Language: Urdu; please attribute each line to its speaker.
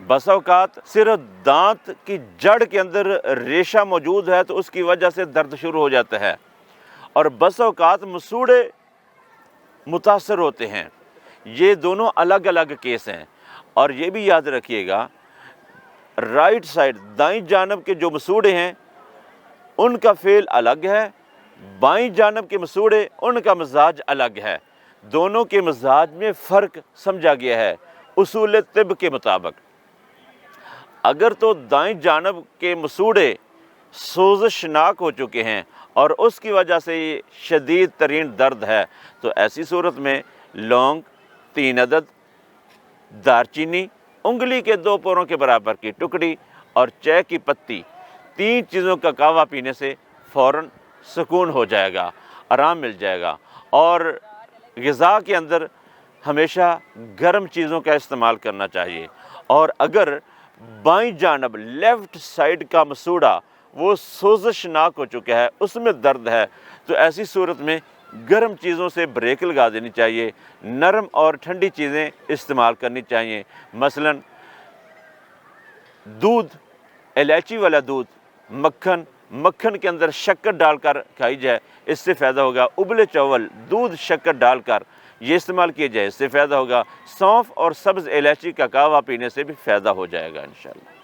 Speaker 1: بس اوقات صرف دانت کی جڑ کے اندر ریشہ موجود ہے تو اس کی وجہ سے درد شروع ہو جاتا ہے، اور بس اوقات مسوڑے متاثر ہوتے ہیں۔ یہ دونوں الگ الگ کیس ہیں، اور یہ بھی یاد رکھیے گا رائٹ سائڈ دائیں جانب کے جو مسوڑے ہیں ان کا فعل الگ ہے، بائیں جانب کے مسوڑے ان کا مزاج الگ ہے۔ دونوں کے مزاج میں فرق سمجھا گیا ہے اصول طب کے مطابق۔ اگر تو دائیں جانب کے مسوڑے سوزشناک ہو چکے ہیں اور اس کی وجہ سے یہ شدید ترین درد ہے، تو ایسی صورت میں لونگ 3 عدد، دارچینی انگلی کے 2 پوروں کے برابر کی ٹکڑی اور چائے کی پتی، 3 چیزوں کا قہوہ پینے سے فوراً سکون ہو جائے گا، آرام مل جائے گا۔ اور غذا کے اندر ہمیشہ گرم چیزوں کا استعمال کرنا چاہیے، اور اگر بائیں جانب لیفٹ سائڈ کا مسوڑا وہ سوزشناک ہو چکا ہے، اس میں درد ہے، تو ایسی صورت میں گرم چیزوں سے بریک لگا دینی چاہیے، نرم اور ٹھنڈی چیزیں استعمال کرنی چاہیے، مثلا دودھ، الائچی والا دودھ، مکھن کے اندر شکر ڈال کر کھائی جائے، اس سے فائدہ ہوگا۔ ابلے چاول دودھ شکر ڈال کر یہ استعمال کیا جائے، اس سے فائدہ ہوگا۔ سونف اور سبز الائچی کا قہوہ پینے سے بھی فائدہ ہو جائے گا انشاءاللہ۔